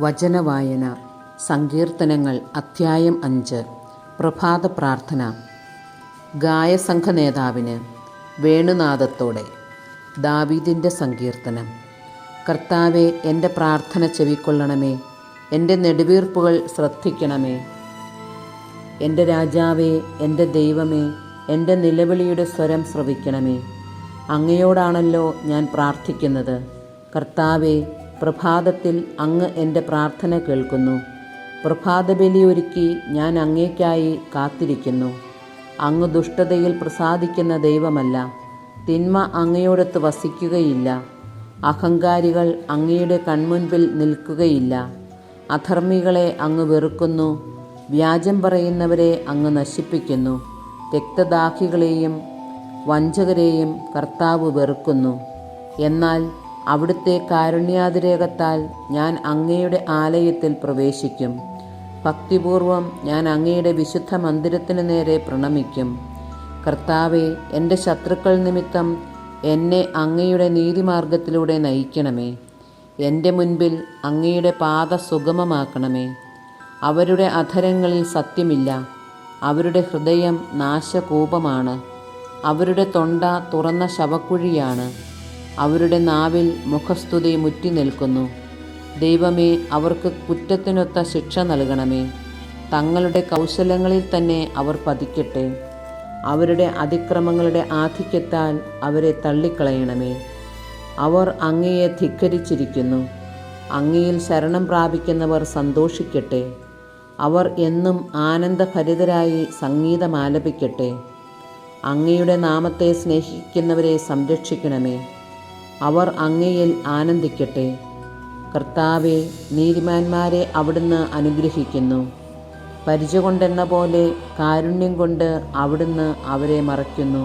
വചനവായന. സങ്കീർത്തനങ്ങൾ അധ്യായം 5. പ്രഭാത പ്രാർത്ഥന. ഗായസംഘ നേതാവിന് വേണുനാദത്തോടെ. ദാവീദിൻ്റെ സങ്കീർത്തനം. കർത്താവേ, എൻ്റെ പ്രാർത്ഥന ചെവിക്കൊള്ളണമേ, എൻ്റെ നെടുവീർപ്പുകൾ ശ്രദ്ധിക്കണമേ. എൻ്റെ രാജാവേ, എൻ്റെ ദൈവമേ, എൻ്റെ നിലവിളിയുടെ സ്വരം ശ്രവിക്കണമേ. അങ്ങയോടാണല്ലോ ഞാൻ പ്രാർത്ഥിക്കുന്നത്. കർത്താവേ, പ്രഭാതത്തിൽ അങ്ങ് എൻ്റെ പ്രാർത്ഥന കേൾക്കുന്നു. പ്രഭാതബലി ഒരുക്കി ഞാൻ അങ്ങേക്കായി കാത്തിരിക്കുന്നു. അങ്ങ് ദുഷ്ടതയിൽ പ്രസാദിക്കുന്ന ദൈവമല്ല, തിന്മ അങ്ങയോടൊത്ത് വസിക്കുകയില്ല. അഹങ്കാരികൾ അങ്ങയുടെ കൺമുൻപിൽ നിൽക്കുകയില്ല. അധർമ്മികളെ അങ്ങ് വെറുക്കുന്നു, വ്യാജം പറയുന്നവരെ അങ്ങ് നശിപ്പിക്കുന്നു. രക്തദാഹികളെയും വഞ്ചകരെയും കർത്താവ് വെറുക്കുന്നു. എന്നാൽ അവിടുത്തെ കാരുണ്യാതിരേകത്താൽ ഞാൻ അങ്ങയുടെ ആലയത്തിൽ പ്രവേശിക്കും. ഭക്തിപൂർവം ഞാൻ അങ്ങയുടെ വിശുദ്ധ മന്ദിരത്തിനു നേരെ പ്രണമിക്കും. കർത്താവെ, എൻ്റെ ശത്രുക്കൾ നിമിത്തം എന്നെ അങ്ങയുടെ നീതിമാർഗത്തിലൂടെ നയിക്കണമേ. എൻ്റെ മുൻപിൽ അങ്ങയുടെ പാത സുഗമമാക്കണമേ. അവരുടെ അധരങ്ങളിൽ സത്യമില്ല, അവരുടെ ഹൃദയം നാശകൂപമാണ്. അവരുടെ തൊണ്ട തുറന്ന ശവക്കുഴിയാണ്. അവരുടെ നാവിൽ മുഖസ്തുതി മുറ്റി നിൽക്കുന്നു. ദൈവമേ, അവർക്ക് കുറ്റത്തിനൊത്ത ശിക്ഷ നൽകണമേ. തങ്ങളുടെ കൗശലങ്ങളിൽ തന്നെ അവർ പതിക്കട്ടെ. അവരുടെ അതിക്രമങ്ങളുടെ ആധിക്യത്താൽ അവരെ തള്ളിക്കളയണമേ. അവർ അങ്ങയെ ധിക്കരിച്ചിരിക്കുന്നു. അങ്ങയിൽ ശരണം പ്രാപിക്കുന്നവർ സന്തോഷിക്കട്ടെ. അവർ എന്നും ആനന്ദഭരിതരായി സംഗീതമാലപിക്കട്ടെ. അങ്ങയുടെ നാമത്തെ സ്നേഹിക്കുന്നവരെ സംരക്ഷിക്കണമേ. അവർ അങ്ങയിൽ ആനന്ദിക്കട്ടെ. കർത്താവെ, നീതിമാന്മാരെ അവിടുന്ന് അനുഗ്രഹിക്കുന്നു. പരിച കൊണ്ടെന്ന പോലെ കാരുണ്യം കൊണ്ട് അവിടുന്ന് അവരെ മറയ്ക്കുന്നു.